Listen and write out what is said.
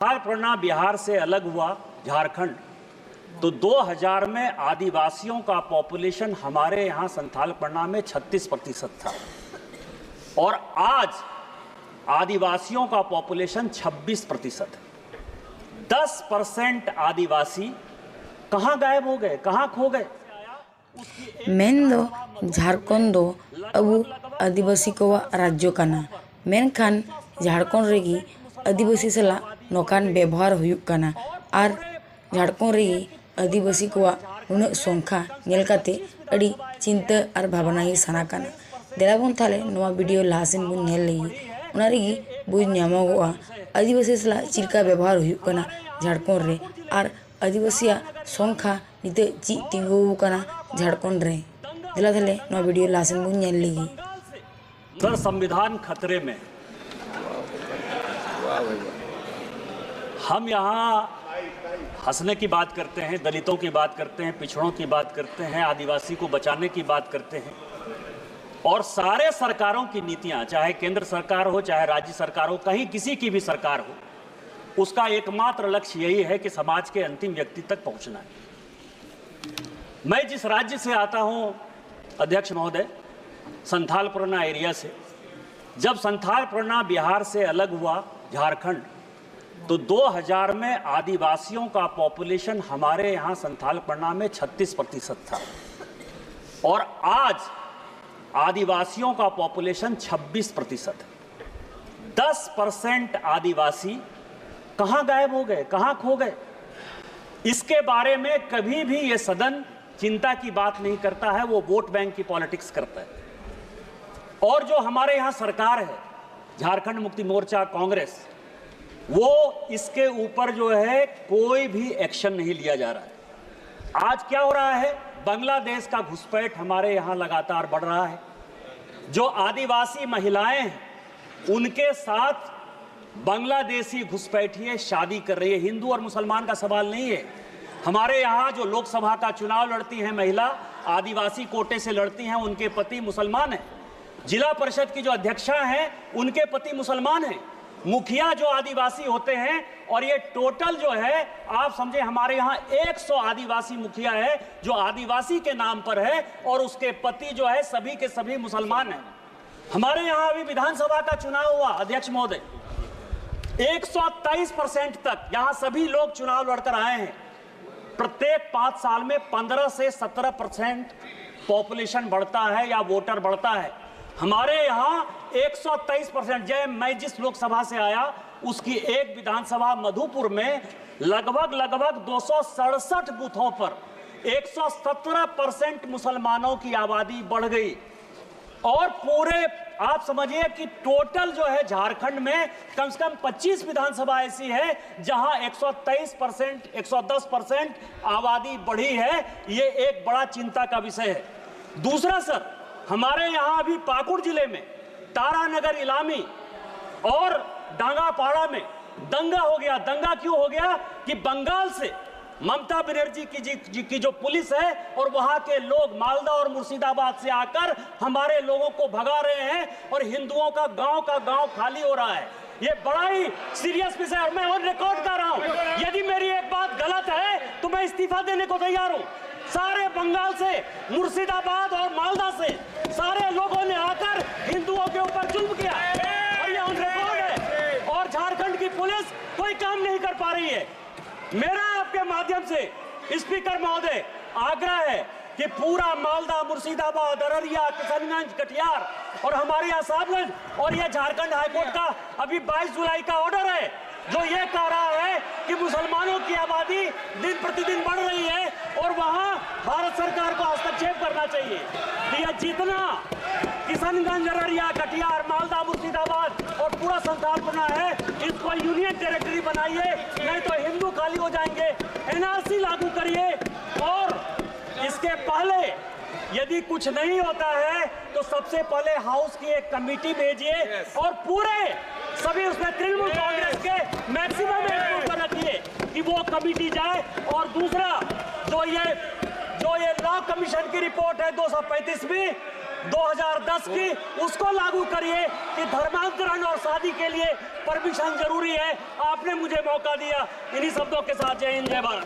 संथाल बिहार से अलग हुआ झारखंड, तो 2000 में आदिवासियों का पॉपुलेशन हमारे यहाँ संथाल में 36% था और आज आदिवासियों का पॉपुलेशन 26% है। 10% आदिवासी कहाँ गायब हो गए, कहाँ खो गए? मेन झारखंड अब आदिवासी को राज्य काना, मेनखान झारखंड रेगी आदिवासी सला नोकान व्यवहार हुयुक काना और झारखंड रेगी आदिवासी को उन संख्या नेलकाते अड़ी चिंता और भावना ही साना काना। देलाबन थाले नवा वीडियो लासेन बुन नेल लगी उना रेगी बुझ ᱧᱟᱢᱚᱜᱚᱜᱼᱟ आदिवासी सला चिरका व्यवहार हुयुक काना झारखंड रे और आदिवासिया संख्या निते ची तिंगु काना झारखंड रे। देला थाले नवा वीडियो लासेन बुन नेल लगी। सर, संविधान खतरे में। हम यहाँ हंसने की बात करते हैं, दलितों की बात करते हैं, पिछड़ों की बात करते हैं, आदिवासी को बचाने की बात करते हैं और सारे सरकारों की नीतियां, चाहे केंद्र सरकार हो चाहे राज्य सरकार हो, कहीं किसी की भी सरकार हो, उसका एकमात्र लक्ष्य यही है कि समाज के अंतिम व्यक्ति तक पहुंचना है। मैं जिस राज्य से आता हूं अध्यक्ष महोदय, संथाल एरिया से, जब संथाल बिहार से अलग हुआ झारखंड, तो 2000 में आदिवासियों का पॉपुलेशन हमारे यहाँ संथाल में 36% था और आज आदिवासियों का पॉपुलेशन 26% है। 10% आदिवासी कहाँ गायब हो गए, कहाँ खो गए? इसके बारे में कभी भी ये सदन चिंता की बात नहीं करता है, वो वोट बैंक की पॉलिटिक्स करता है। और जो हमारे यहाँ सरकार है, झारखंड मुक्ति मोर्चा, कांग्रेस, वो इसके ऊपर जो है कोई भी एक्शन नहीं लिया जा रहा है। आज क्या हो रहा है? बांग्लादेश का घुसपैठ हमारे यहाँ लगातार बढ़ रहा है। जो आदिवासी महिलाएं हैं, उनके साथ बांग्लादेशी घुसपैठिए शादी कर रही है। हिंदू और मुसलमान का सवाल नहीं है। हमारे यहाँ जो लोकसभा का चुनाव लड़ती हैं महिला, आदिवासी कोटे से लड़ती हैं, उनके पति मुसलमान हैं। जिला परिषद की जो अध्यक्षा हैं, उनके पति मुसलमान हैं। मुखिया जो आदिवासी होते हैं, और ये टोटल जो है आप समझे हमारे यहाँ 100 आदिवासी मुखिया है जो आदिवासी के नाम पर है और उसके पति जो है सभी के सभी मुसलमान हैं। हमारे यहाँ अभी विधानसभा का चुनाव हुआ अध्यक्ष महोदय, 123% तक यहाँ सभी लोग चुनाव लड़कर आए हैं। प्रत्येक 5 साल में 15 से 17% पॉपुलेशन बढ़ता है या वोटर बढ़ता है। हमारे यहाँ 123%। जय, मैं जिस लोकसभा से आया उसकी एक विधानसभा मधुपुर में लगभग 267 बूथों पर 117% मुसलमानों की आबादी बढ़ गई। और पूरे आप समझिए कि टोटल जो है झारखंड में कम से कम 25 विधानसभा ऐसी है जहां 123%, 110% आबादी बढ़ी है। ये एक बड़ा चिंता का विषय है। दूसरा सर, हमारे यहाँ अभी पाकुड़ जिले में तारानगर इलामी और डांगापाड़ा में दंगा हो गया। दंगा क्यों हो गया कि बंगाल से ममता बनर्जी की जो पुलिस है और वहां के लोग मालदा और मुर्शिदाबाद से आकर हमारे लोगों को भगा रहे हैं और हिंदुओं का गांव खाली हो रहा है। ये बड़ा ही सीरियस विषय है और मैं और रिकॉर्ड कर रहा हूं। यदि मेरी एक बात गलत है तो मैं इस्तीफा देने को तैयार हूं। सारे बंगाल से, मुर्शिदाबाद और मालदा से सारे लोगों ने आकर हिंदुओं के ऊपर जुल्म किया और ये ऑन रिकॉर्ड है और झारखंड की पुलिस कोई काम नहीं कर पा रही है। मेरा आपके माध्यम से स्पीकर महोदय आग्रह है कि पूरा मालदा, मुर्शिदाबाद, अररिया, किशनगंज, कटिहार और हमारे यहाँ साहबगंज और ये झारखंड हाईकोर्ट का अभी 22 जुलाई का ऑर्डर है जो ये कह रहा है कि मुसलमानों की आबादी दिन प्रतिदिन बढ़ रही है और वहां भारत सरकार को हस्तक्षेप करना चाहिए कि यह जितना किशनगंज, अररिया, कटिहार, मालदा, मुर्शिदाबाद और पूरा संथाल है, इसको यूनियन टेरिटरी बनाइए, नहीं तो हिंदू खाली हो जाएंगे। एनआरसी लागू करिए और इसके पहले यदि कुछ नहीं होता है तो सबसे पहले हाउस की एक कमेटी भेजिए और पूरे सभी उसमें तृणमूल कांग्रेस के मैक्सिमम पर रखिए कि वो कमेटी जाए। और दूसरा जो ये लॉ कमीशन की रिपोर्ट है 235 में, 2010 की उसको लागू करिए कि धर्मांतरण और शादी के लिए परमिशन जरूरी है। आपने मुझे मौका दिया। इन्हीं शब्दों के साथ जय हिंद, जय भारत।